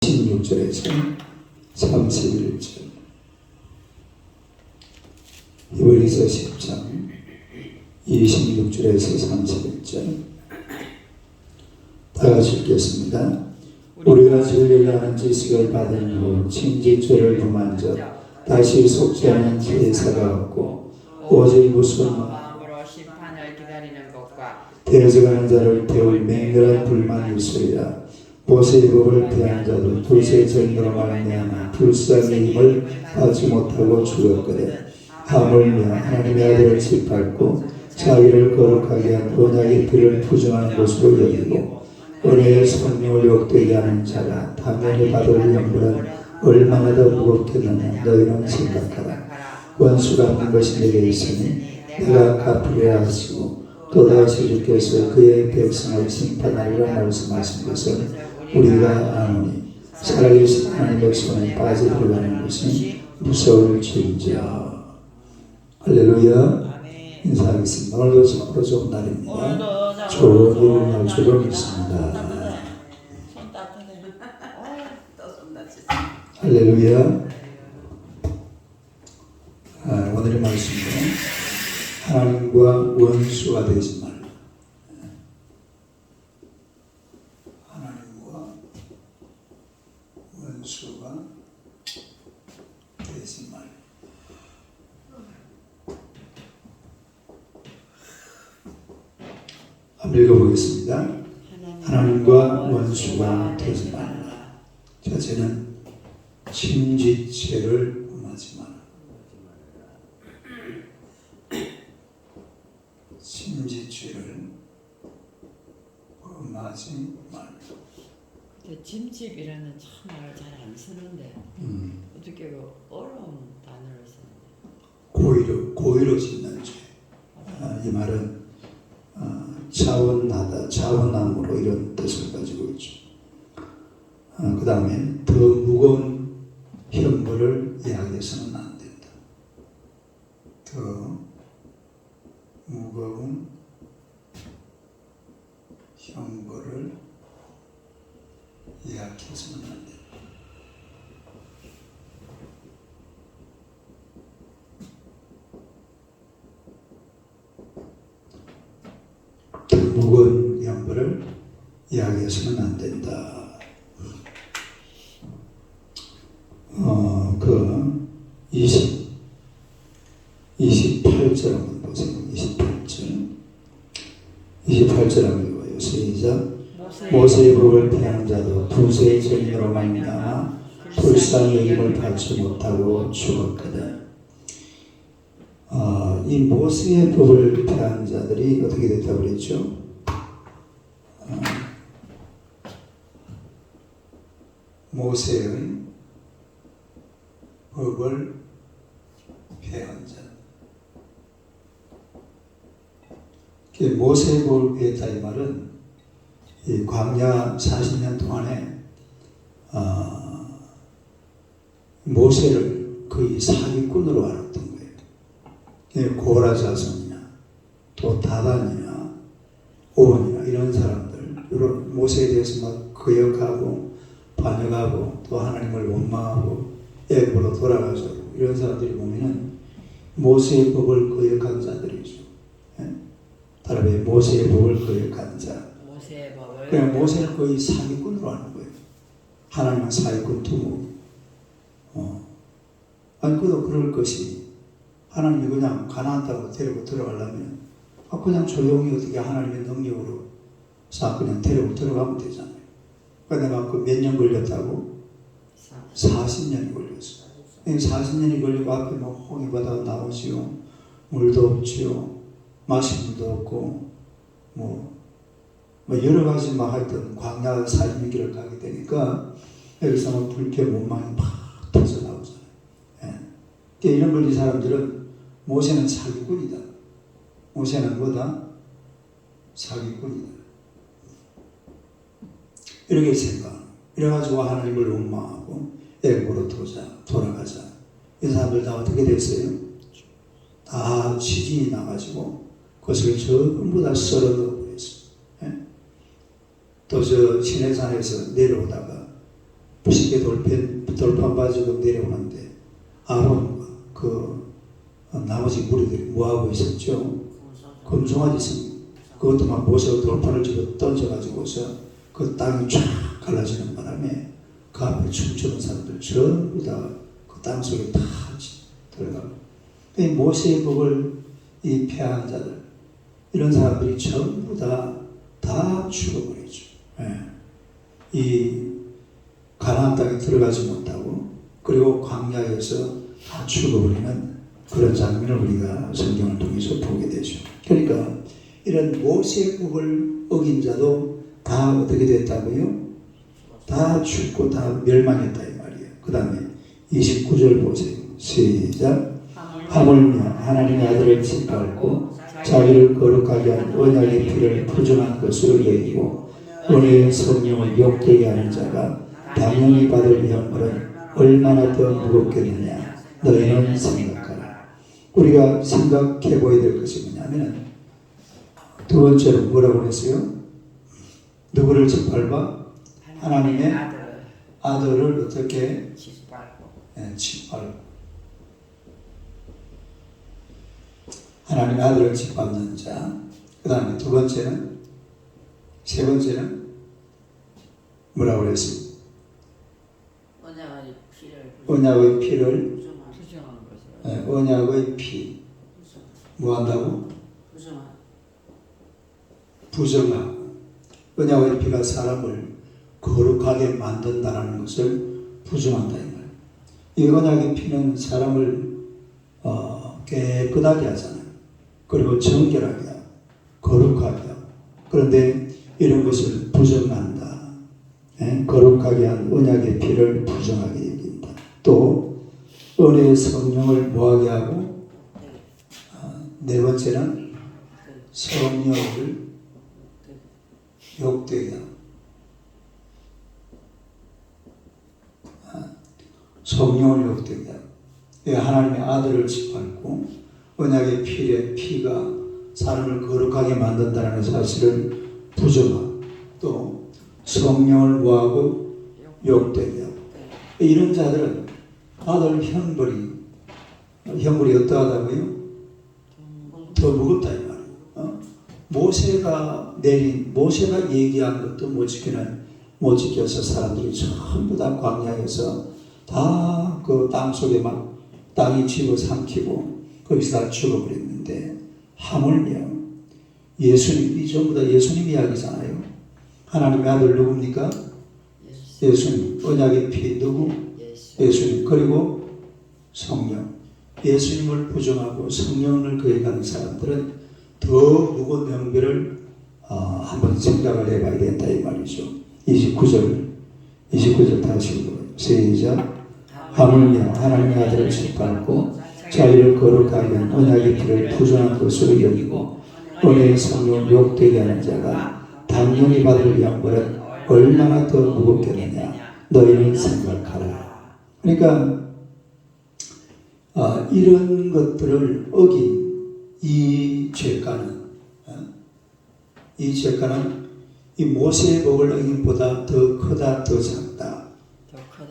16절에서 31절, 히브리서 10장 26절에서 31절 다 같이 읽겠습니다. 우리가 진리를 아는 지식을 받은 후 칭짓죄를 범한 자 다시 속지 않은 제사가 없고 오직 무슨 마음으로 심판을 기다리는 것과 되어져가는 자를 태울 맹렬한 불만이 있으리라. 모세의 법을 폐한 자도 두세 절로 말미암아 불쌍의 힘을 받지 못하고 죽었거든. 하물며 하나님의 아들을 짓밟고 자기를 거룩하게 한 언약의 피를 부정하는 것으로 여기고 은혜의 성령을 욕되게 하는 자가 당연히 받을 형벌은 얼마나 더 무겁겠느냐 너희는 생각하라. 원수가 한 것이 내게 있으니 내가 갚으려 하시고 또다시 주께서 그의 백성을 심판하리라 말씀하신 것은 우리가 아노니 살아계신 하나님의 손에 빠져 들어가는 것이 무서울지언정. 할렐루야. 인사하겠습니다. 오늘도 참으로 좋은 날입니다. 좋은 일을 날 줄로 믿습니다. 할렐루야. 오늘의 말씀은 하나님과 원수가 되지 말라. 하나님과 원수가 되지 말라. 한번 읽어보겠습니다. 하나님과 원수가 되지 말라. 첫째는 칭짓죄를 범하지 마라. 칭짓죄를 범하지 말라. 짐집이라는 참 말을 잘 안 쓰는데 어떻게 그 어려운 단어를 쓰는데 고의로 짓는 죄. 이 말은 자원하다, 자원함으로 이런 뜻을 가지고 있죠. 그 다음에 더 무거운 형벌을 이야기해서는 안 된다. 더 무거운 형벌을 이야기해서는 안 된다. 더 무거운 형벌을 이야기해서는 안 된다. 그 28절 한번 보세요. 28절 한번 읽어요. 시작. 모세의 법을 폐하는 자도 두세 절로 말미암아 불쌍히 여김을 받지 못하고 죽었거든. 이 모세의 법을 폐한 자들이 어떻게 됐다고 그랬죠? 모세의 법을 폐한 자. 모세의 법을 폐했다 이 말은 이 광야 40년 동안에 모세를 거의 사기꾼으로 알았던 거예요. 고라 자손이나 또 다단이나 오원이나 이런 사람들, 이런 모세에 대해서 막 거역하고 반역하고 또 하나님을 원망하고 애굽으로 돌아가서 이런 사람들이 보면은 모세의 법을 거역한 자들이죠. 다르게 모세의 법을 거역한 자. 그냥 모세는 거의 사기꾼으로 하는 거예요. 하나님은 사기꾼 두목. 아니 그도 그럴 것이 하나님이 그냥 가나안 땅으로 데리고 들어가려면 그냥 조용히 어떻게 하나님의 능력으로 싹 그냥 데리고 들어가면 되잖아요. 내가 그 몇 년 걸렸다고? 40년이 걸렸어. 40년이 걸리고 앞에 뭐 홍해바다가 나오지요. 물도 없지요. 마실 물도 없고 뭐 여러 가지 막 하여튼 광야 40년길을 가게 되니까 여기서 막 불쾌 못망이 팍 터져 나오잖아요. 이런 걸 이 사람들은 모세는 사기꾼이다. 모세는 뭐다? 사기꾼이다. 이렇게 생각. 이래가지고 하나님을 원망하고 애굽으로 돌아가자. 이 사람들 다 어떻게 됐어요? 다 지진이 나가지고 그것을 전부 다 썰어 넣어버렸어요. 또 저 시내산에서 내려오다가 쉽게 돌판 가지고 내려오는데 아론 나머지 무리들이 뭐하고 있었죠? 금송아지 있습니다. 그것도 막 모세가 돌판을 집어 던져가지고서 그 땅이 쫙 갈라지는 바람에 그 앞에 춤추는 사람들 전부 다 그 땅 속에 다 들어가고, 이 모세의 법을 이 폐한 자들, 이런 사람들이 전부 다 죽어버리죠. 이 가나안 땅에 들어가지 못하고, 그리고 광야에서 다 죽어버리는 그런 장면을 우리가 성경을 통해서 보게 되죠. 그러니까 이런 모세의 법을 어긴 자도 다 어떻게 됐다고요? 다 죽고 다 멸망했다 이 말이에요. 그 다음에 29절 보세요. 시작. 하물며 하나님의 아들을 짓밟고 자기를 거룩하게 한 언약의 피를 부정한 것으로 여기고 은혜의 성령을 욕되게 하는 자가 당연히 받을 형벌은 얼마나 더 무겁겠느냐 너희는 생각하라. 우리가 생각해 보아야 될 것이 뭐냐면, 두 번째로 뭐라고 했어요? 누구를 짓밟아? 하나님의 아들을 어떻게 짓밟고, 하나님의 아들을 짓밟는 자. 그 다음에 세 번째는 뭐라고 그랬어요? 언약의 피를 부정한 것을. 언약의 피 뭐 한다고? 부정하고. 언약의 피가 사람을 거룩하게 만든다는 것을 부정한다 이 말이에요. 이 언약의 피는 사람을 깨끗하게 하잖아요. 그리고 정결하게 하고 거룩하게 하고. 그런데 이런 것을 부정한다. 거룩하게 한 언약의 피를 부정하게 여긴다. 또 은혜의 성령을 뭐하게 하고, 네 번째는 성령을 욕되게 하고, 성령을 욕되게 하고, 하나님의 아들을 짓밟고 언약의 피가 사람을 거룩하게 만든다는 사실을 부정하고, 또 성령을 뭐하고 욕되게 하고. 이런 자들은 아들 형벌이 어떠하다고요? 더 무겁다 이 말이에요. 모세가 얘기한 것도 못 지켜서 사람들이 전부 다 광야에서 다 그 땅 속에 막 땅이 집어삼키고 거기서 다 죽어버렸는데, 하물며 예수님, 이 전부 다 예수님 이야기잖아요. 하나님의 아들 누굽니까? 예수님. 언약의 피 누구? 예수님. 그리고 성령. 예수님을 부정하고 성령을 거역하는 가는 사람들은 더 무거운 형벌을 한번 생각을 해봐야 된다 이 말이죠. 29절 다시 읽어요. 시작. 하물며 하나님의 아들을 짓밟고 자기를 거룩하게 한 언약의 피를 부정한 것으로 여기고 은혜의 성령을 욕되게 하는 자가 당연히 받을 형벌은 얼마나 더 무겁겠느냐 너희는 생각하라. 그러니까 이런 것들을 어긴 이 죄가는 이 모세의 법을 어김보다 더 크다, 더 작다,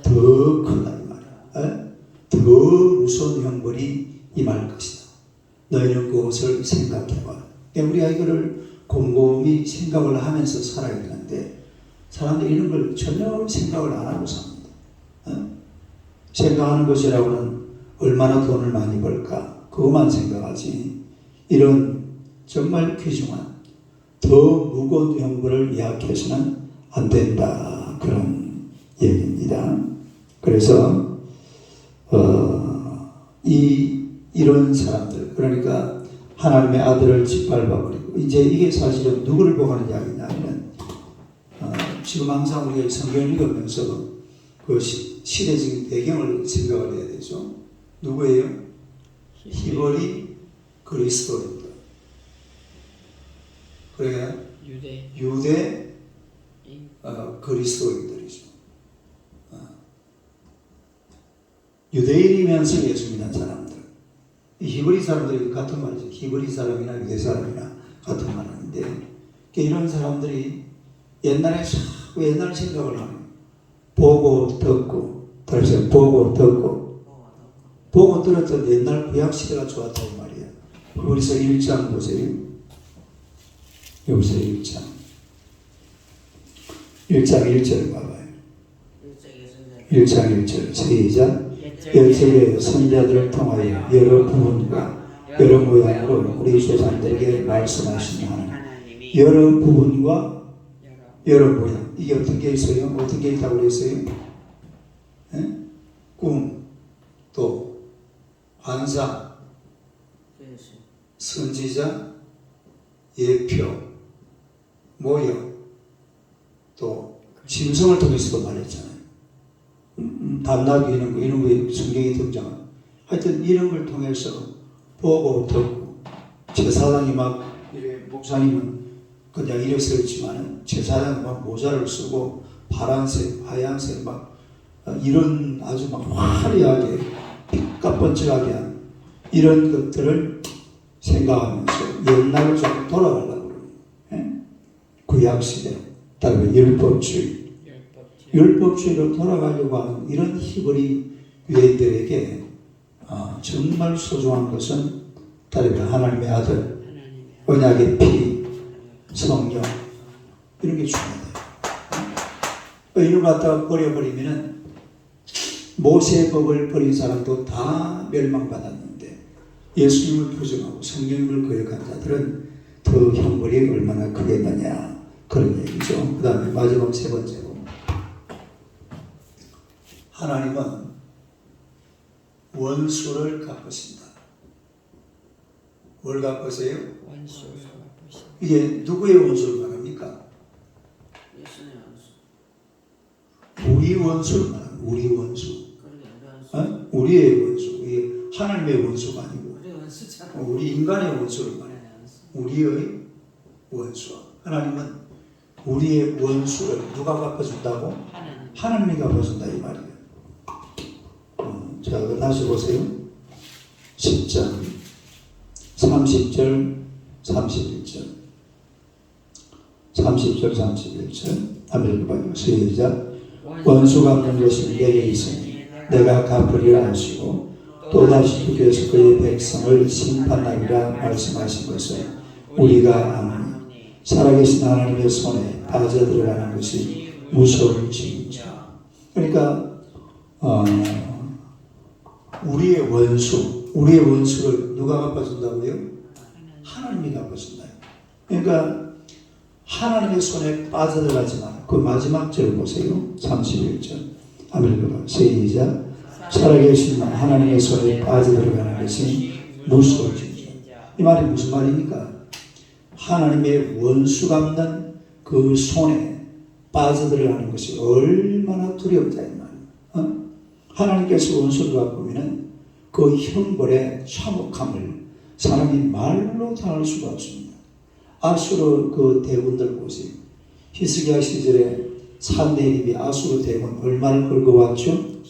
더 크다 이 말이야. 더 무서운 형벌이 임할 것이다. 너희는 그것을 생각해봐. 우리가 이거를 곰곰이 생각을 하면서 살아야 되는데, 사람들이 이런 걸 전혀 생각을 안 하고 삽니다. 생각하는 것이라고는 얼마나 돈을 많이 벌까, 그것만 생각하지, 이런 정말 귀중한 더 무거운 형벌을 예약해서는 안 된다, 그런 얘기입니다. 그래서 이런 사람들, 그러니까 하나님의 아들을 짓밟아버리고, 이제 이게 사실은 누구를 보고 하는 이야기냐면, 지금 항상 우리가 성경을 읽으면서 그 시대적인 배경을 생각을 해야 되죠. 누구예요? 히브리 그리스도입니다. 그래야 유대 그리스도인들이죠. 유대인이면서 예수 믿는 사람들. 히브리 사람들이 같은 말이죠. 히브리 사람이나 유대 사람이나 같은 말인데, 이런 사람들이 옛날 생각을 하면 보고 듣고, 그래서 보고 듣고, 보고 들었던 옛날 구약시대가 좋았다고 말이야. 그래서 1장 보세요. 여기서 1장 1절 봐봐요. 1장 1절 시작. 옛적의 선자들을 통하여 여러 부분과 여러 모양으로 우리 조상들에게 말씀하신 하나님. 여러 부분과 여러 모양. 이게 어떤 게 있어요? 어떤 게 있다고 그랬어요? 꿈, 또 환상, 선지자, 예표, 모형, 또 짐승을 통해서도 말했잖아요. 단나귀 이런 거 성경이 등장하고, 하여튼 이런 걸 통해서 보고 듣고, 제사장이 막 이래, 목사님은 그냥 이래 썼지만은 제사장은 막 모자를 쓰고 파란색, 하얀색 막 이런 아주 막 화려하게 빛과 번쩍하게 한 이런 것들을 생각하면서 옛날을 좀 돌아가려고 그래요. 구약시대, 다음에 율법주의로 돌아가려고 하는 이런 히브리 유대인들에게 정말 소중한 것은 다른 하나님의 아들, 언약의 피, 성령 이런 게 중요해요. 이걸 갖다가 버려버리면은 모세의 법을 버린 사람도 다 멸망받았는데 예수님을 부정하고 성령을 거역한 자들은 더 형벌이 얼마나 크겠느냐 그런 얘기죠. 그 다음에 마지막 세 번째로 하나님은 원수를 갚으신다. 뭘 갚으세요? 원수를 갚으신다. 이게 누구의 원수를 말합니까? 우리 원수를 말합니다. 우리 원수. 우리의 원수. 이게 하나님의 원수가 아니고 우리 인간의 원수를 말해요. 우리의 원수. 하나님은 우리의 원수를 누가 갚아준다고? 하나님이 갚아준다 이 말이에요. 자, 다시 보세요. 10장 30절 31절 30절 31절 한번 읽어봐요. 시작. 원수 갚는 것이 내게 있으니 내가 갚으리라 하시고 또다시 주께서 그의 백성을 심판하리라 말씀하신 것을 우리가 아노니 살아계신 하나님의 손에 빠져들어가는 것이 무서울지니라. 그러니까 우리의 원수를 누가 갚아준다고요? 하나님이 갚아준다. 그러니까 하나님의 손에 빠져들어가지 마라. 그 마지막 절 보세요. 31절. 아멘. 시작. 살아계신 하나님의 손에 빠져들어가는 것이 무서울지니라. 이 말이 무슨 말입니까? 하나님의 원수 갚는 그 손에 빠져들어가는 것이 얼마나 두렵다 이 말이에요. 하나님께서 원수를 갚으면 그 형벌의 참혹함을 사람이 말로 당할 수가 없습니다. 아수르 그 대군들 보세요. 히스기야 시절에 산네립이 아수르 대군 얼마를 끌고 왔죠?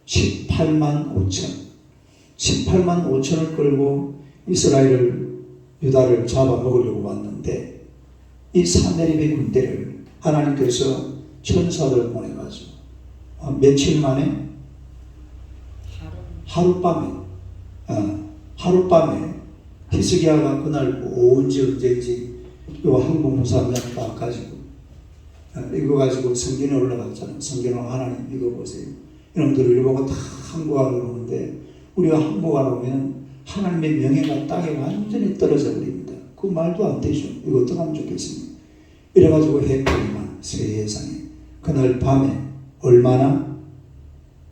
18만 5천을 끌고 이스라엘을 유다를 잡아먹으려고 왔는데 이 산네립의 군대를 하나님께서 천사들 보내가지고 며칠 만에 하룻밤에 히스기야가 그날 언제인지 요 항공무사 딱 가지고 이거 가지고 성전에 올라갔잖아요. 성전에 하나님 이거 보세요. 여러분들 이거 보고 다 항복하려고 하는데 우리가 항복하려고 하면 하나님의 명예가 땅에 완전히 떨어져 버립니다. 그 말도 안 되죠. 이거 어떻게 하면 좋겠습니까? 이래가지고 했더니만 세상에 그날 밤에 얼마나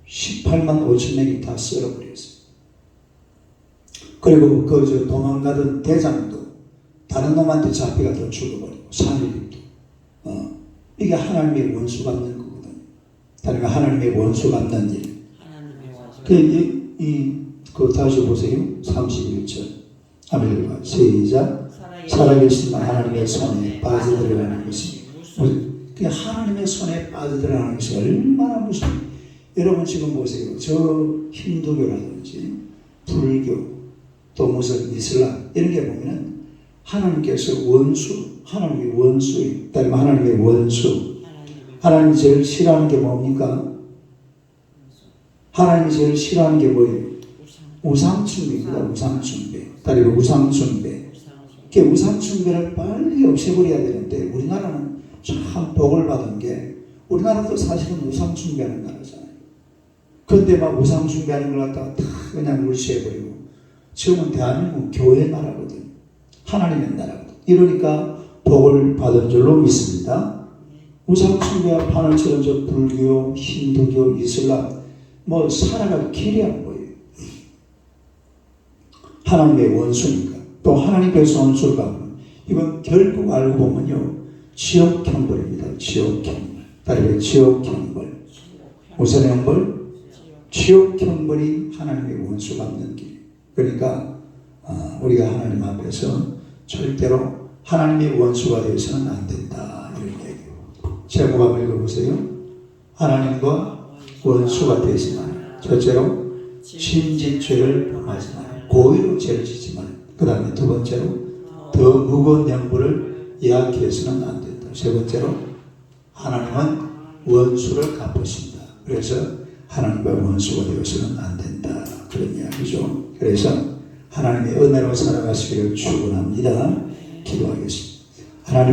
18만 5천 명이 다 썰어버렸어요. 그리고 그 도망가던 대장도 다른 놈한테 잡혀가서 죽어버리고 산일도 이게 하나님의 원수 갚는 거거든요. 다른 하나님의 원수 갚는 일. 그 다시 보세요. 31절. 아멘. 시작. 살아계신 하나님의 손에 빠져들어가는 것이 하나님의 손에 빠져들어가는 것이 얼마나 무서워요. 여러분 지금 보세요. 저 힌두교라든지 불교 또 무슨 이슬람 이런 게 보면은 하나님께서 하나님의 원수, 하나님의 원수, 하나님이 제일 싫어하는 게 뭡니까? 하나님이 제일 싫어하는 게 뭐예요? 우상숭배입니다. 우상숭배. 다리로 우상숭배. 그 우상숭배를 빨리 없애버려야 되는데 우리나라는 참 복을 받은 게 우리나라도 사실은 우상숭배하는 나라잖아요. 그런데 막 우상숭배하는 걸 갖다가 다 그냥 무시해버리고 지금은 대한민국 교회 나라거든. 하나님의 나라거든. 이러니까 복을 받은 줄로 믿습니다. 우상숭배와 판을처럼 저 불교, 힌두교, 이슬람 뭐 살아갈 길이 안 보여요. 하나님의 원수니까. 또 하나님께서 원수를 갚는 이건 결국 알고 보면요 지옥형벌입니다. 지옥형벌. 다리에 지옥형벌. 무슨 형벌? 지옥형벌이 하나님의 원수 갚는 길. 그러니까 우리가 하나님 앞에서 절대로 하나님의 원수가 되어서는 안 된다 이런 얘기예요. 제목 한번 읽어보세요. 하나님과 원수가 되지 마라. 첫째로 침짓죄를 범하지 마라. 고의로 죄를 짓지 마라. 그 다음에 두 번째로 더 무거운 양보를 예약해서는 안 된다. 세 번째로 하나님은 원수를 갚으신다. 그래서 하나님과 원수가 되어서는 안 된다. 그런 이야기죠. 그래서 하나님의 은혜로 살아가시기를 축원합니다. 기도하겠습니다. 하나님